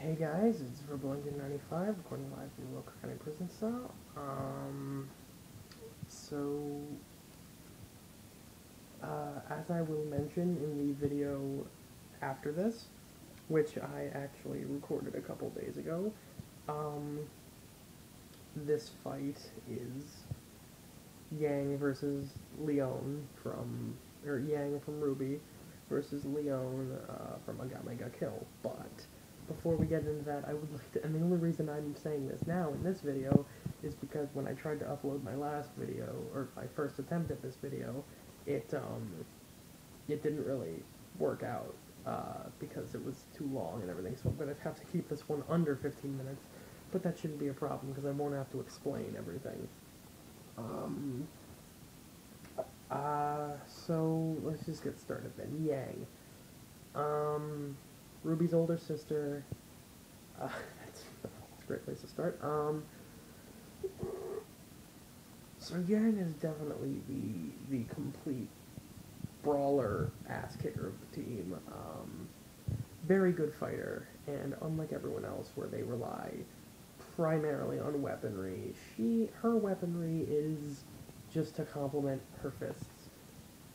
Hey guys, it's Verblended95, recording live from the local county prison cell. So, as I will mention in the video after this, which I actually recorded a couple days ago, um, this fight is Yang versus Leone or Yang from Ruby versus Leone from Mega Kill. But before we get into that, I would like to, and the only reason I'm saying this now in this video is because when I tried to upload my last video, or my first attempt at this video, it didn't really work out, because it was too long and everything, so I'm going to have to keep this one under 15 minutes, but that shouldn't be a problem because I won't have to explain everything. Um, so let's just get started then. Yang. Ruby's older sister. That's a great place to start. So Yang is definitely the complete brawler ass kicker of the team. Very good fighter, and unlike everyone else where they rely primarily on weaponry, her weaponry is just to complement her fists.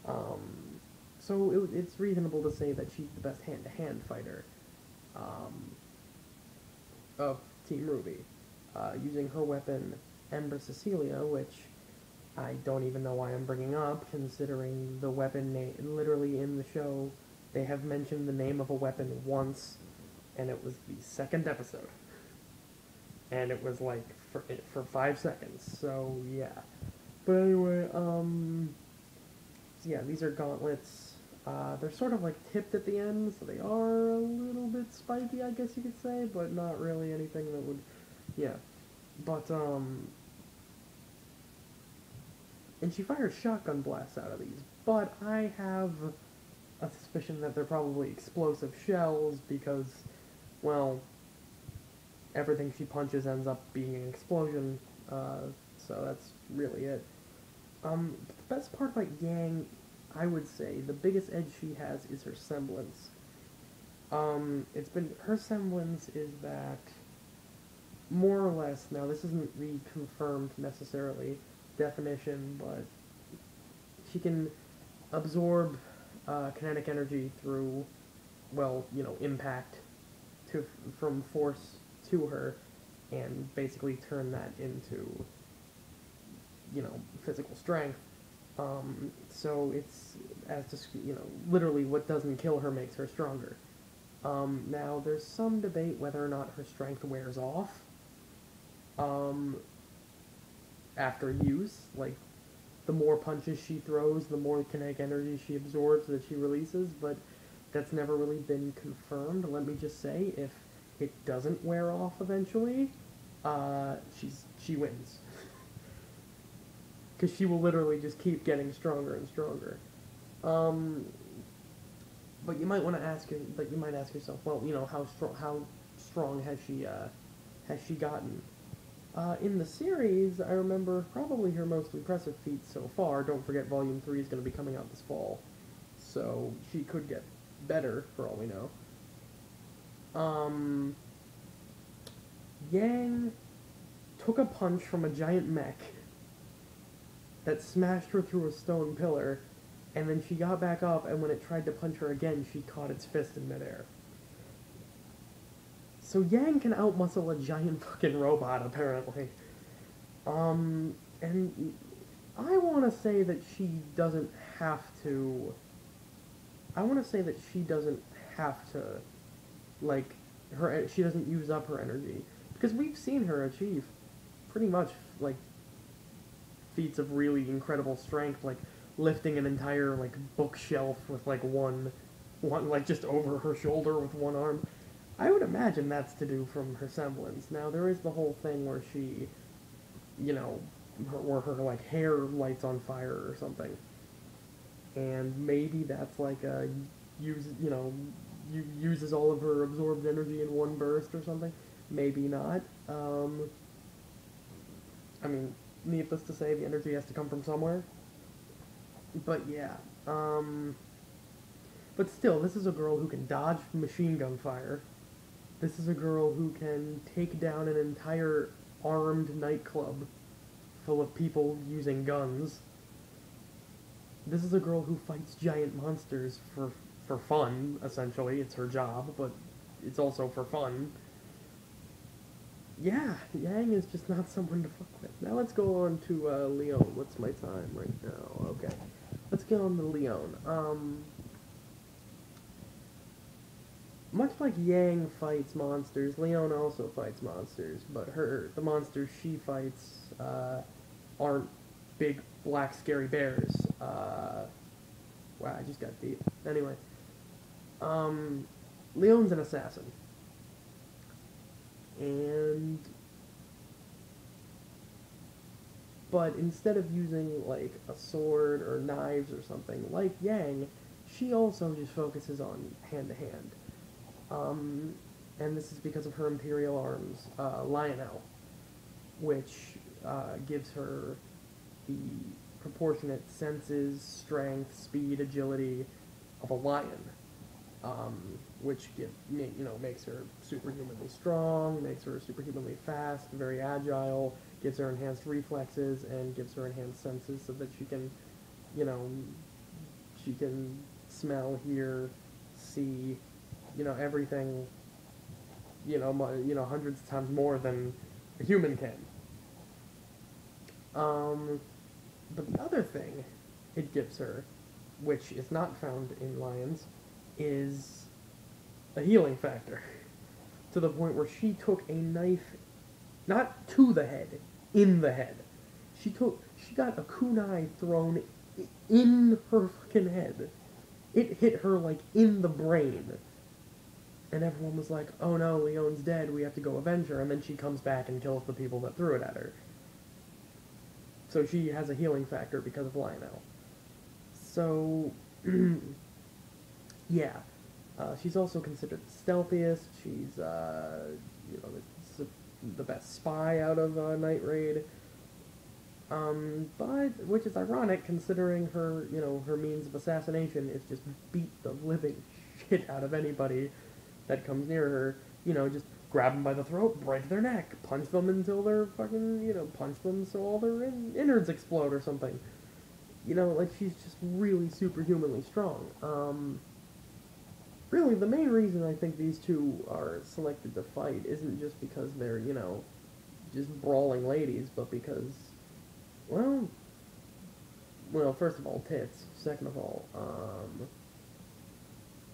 Um, so it's reasonable to say that she's the best hand-to-hand fighter um, of Team Ruby, using her weapon Ember Cecilia, which I don't even know why I'm bringing up, considering the weapon name, literally in the show, they have mentioned the name of a weapon once, and it was the second episode. And it was like for 5 seconds, so yeah. But anyway, so yeah, these are gauntlets. They're sort of like tipped at the end, so they are a little bit spiky, I guess you could say, but not really anything that would, yeah. But, and she fires shotgun blasts out of these, but I have a suspicion that they're probably explosive shells because, well, everything she punches ends up being an explosion, so that's really it. The best part about Yang, I would say, the biggest edge she has is her semblance. Her semblance is that, more or less, now this isn't the confirmed, necessarily, definition, but she can absorb kinetic energy through, well, impact from force to her, and basically turn that into, physical strength. So it's, literally what doesn't kill her makes her stronger. Now, there's some debate whether or not her strength wears off um, after use. Like, the more punches she throws, the more kinetic energy she absorbs that she releases, but that's never really been confirmed. Let me just say, if it doesn't wear off eventually, she wins. Because she will literally just keep getting stronger and stronger. But you might want to you might ask yourself, well, how strong has she gotten? In the series, I remember probably her most impressive feat so far. Don't forget, Volume 3 is going to be coming out this fall, so she could get better for all we know. Yang took a punch from a giant mech that smashed her through a stone pillar, and then she got back up, and when it tried to punch her again, she caught its fist in midair. So Yang can outmuscle a giant fucking robot, apparently. And I want to say that she doesn't have to... I want to say that she doesn't have to, like, she doesn't use up her energy. Because we've seen her achieve pretty much, like, feats of really incredible strength, like lifting an entire, like, bookshelf with, like, one like, just over her shoulder with one arm. I would imagine that's to do from her semblance. Now, there is the whole thing where she, where her, like, hair lights on fire or something. And maybe that's like uses all of her absorbed energy in one burst or something. Maybe not. I mean, needless to say, the energy has to come from somewhere. But yeah. But still, this is a girl who can dodge machine gun fire, This is a girl who can take down an entire armed nightclub full of people using guns. This is a girl who fights giant monsters for fun, essentially. It's her job, but it's also for fun. Yeah, Yang is just not someone to fuck with. Now let's go on to Leone. What's my time right now? Okay. Let's get on to Leone. Much like Yang fights monsters, Leone also fights monsters, but the monsters she fights aren't big, black, scary bears. Wow, I just got deep. Anyway, Leone's an assassin. But instead of using, like, a sword or knives or something, like Yang, she also just focuses on hand-to-hand. And this is because of her Imperial Arms, Leone, which gives her the proportionate senses, strength, speed, agility of a lion, which makes her superhumanly strong, makes her superhumanly fast, very agile, gives her enhanced reflexes, and gives her enhanced senses so that she can, she can smell, hear, see, everything, hundreds of times more than a human can. But the other thing it gives her, which is not found in lions, is a healing factor. To the point where she took a knife, not to the head, in the head. She got a kunai thrown in her fucking head. It hit her, like, in the brain. And everyone was like, oh no, Leone's dead, we have to go avenge her. And then she comes back and kills the people that threw it at her. So she has a healing factor because of Lionel. So, yeah. She's also considered the stealthiest. She's, the best spy out of Night Raid. But, which is ironic considering her, her means of assassination is just beat the living shit out of anybody that comes near her. Just grab them by the throat, break their neck, punch them until they're fucking, punch them so all their innards explode or something. Like, she's just really superhumanly strong. Really, the main reason I think these two are selected to fight isn't just because they're, just brawling ladies, but because, well, first of all, tits. Second of all,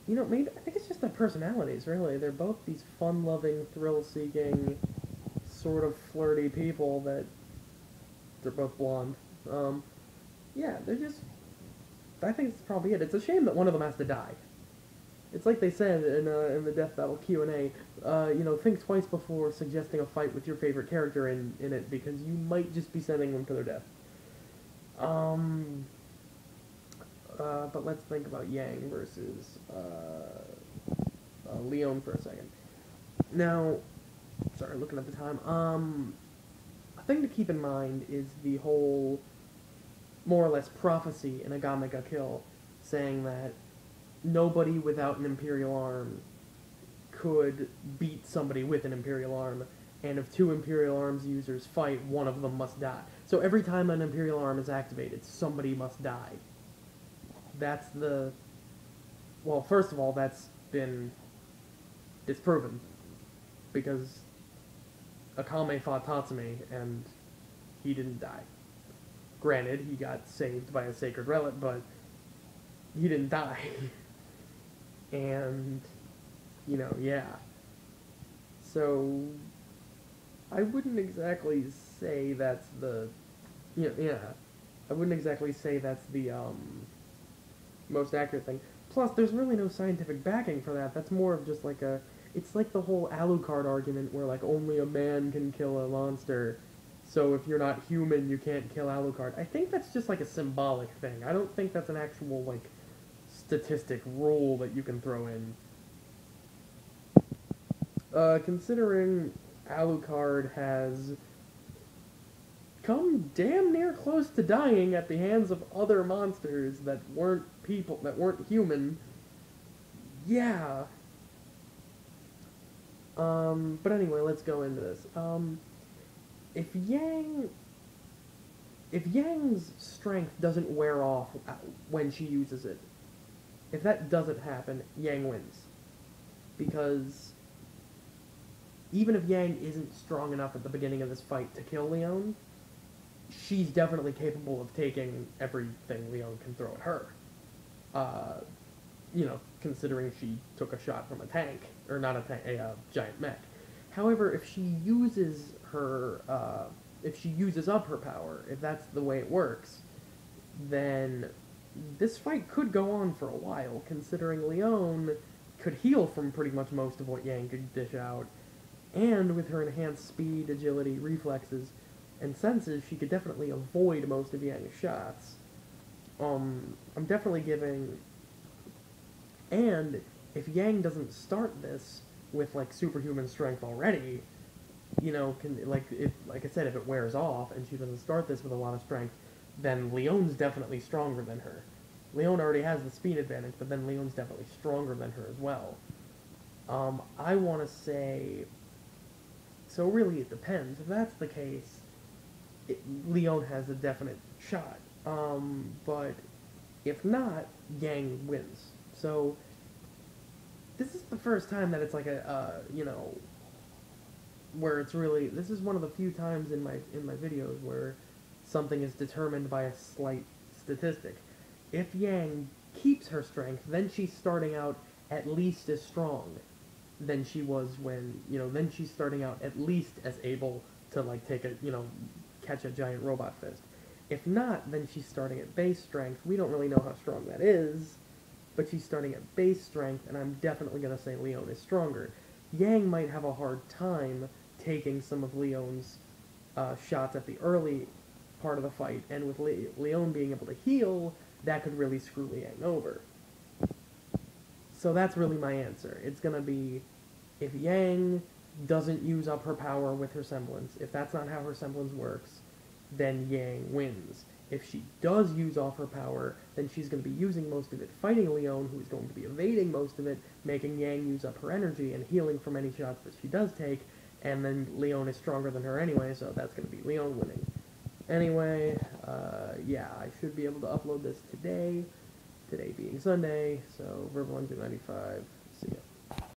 maybe, I think it's just their personalities, really. They're both these fun-loving, thrill-seeking, sort of flirty people that, they're both blonde. Yeah, they're just, I think that's probably it. It's a shame that one of them has to die. It's like they said in the Death Battle Q&A, think twice before suggesting a fight with your favorite character in it, because you might just be sending them to their death. But let's think about Yang versus Leone for a second. Now, sorry, looking at the time. A thing to keep in mind is the whole, more or less, prophecy in Agame ga Kill, saying that nobody without an Imperial arm could beat somebody with an Imperial arm, and if two Imperial arms users fight, one of them must die. So every time an Imperial arm is activated, somebody must die. That's the... Well, first of all, that's been disproven, because Akame fought Tatsumi, and he didn't die. Granted, he got saved by a sacred relic, but he didn't die. And, yeah. So, I wouldn't exactly say that's the... Yeah. I wouldn't exactly say that's the, most accurate thing. Plus, there's really no scientific backing for that. That's more of just like a... It's like the whole Alucard argument where, like, only a man can kill a monster. So if you're not human, you can't kill Alucard. I think that's just like a symbolic thing. I don't think that's an actual, like, statistic rule that you can throw in. Considering Alucard has come damn near close to dying at the hands of other monsters that weren't people, that weren't human, yeah. But anyway, let's go into this. If Yang, if Yang's strength doesn't wear off when she uses it, if that doesn't happen, Yang wins. Because even if Yang isn't strong enough at the beginning of this fight to kill Leone, she's definitely capable of taking everything Leone can throw at her. Uh, Considering she took a shot from a tank, or not a tank, a giant mech. However, if she uses up her power, if that's the way it works, then this fight could go on for a while, considering Leone could heal from pretty much most of what Yang could dish out, and with her enhanced speed, agility, reflexes, and senses, she could definitely avoid most of Yang's shots. I'm definitely giving... And if Yang doesn't start this with, like, superhuman strength already, like I said, if it wears off and she doesn't start this with a lot of strength, then Leone's definitely stronger than her. Leone already has the speed advantage, but then Leone's definitely stronger than her as well. I want to say... So really, it depends. If that's the case, Leone has a definite shot. But if not, Yang wins. So this is the first time that it's like where it's really... This is one of the few times in my videos where something is determined by a slight statistic. If Yang keeps her strength, then she's starting out at least as strong than she was when, then she's starting out at least as able to, like, catch a giant robot fist. If not, then she's starting at base strength. We don't really know how strong that is, but she's starting at base strength, and I'm definitely going to say Leone is stronger. Yang might have a hard time taking some of Leone's shots at the early part of the fight, and with Leone being able to heal, that could really screw Yang over. So that's really my answer. It's going to be, if Yang doesn't use up her power with her semblance, if that's not how her semblance works, then Yang wins. If she does use off her power, then she's going to be using most of it fighting Leone, who is going to be evading most of it, making Yang use up her energy and healing from any shots that she does take, and then Leone is stronger than her anyway, so that's going to be Leone winning. Anyway, yeah, I should be able to upload this today being Sunday, so Verbal 95, see ya.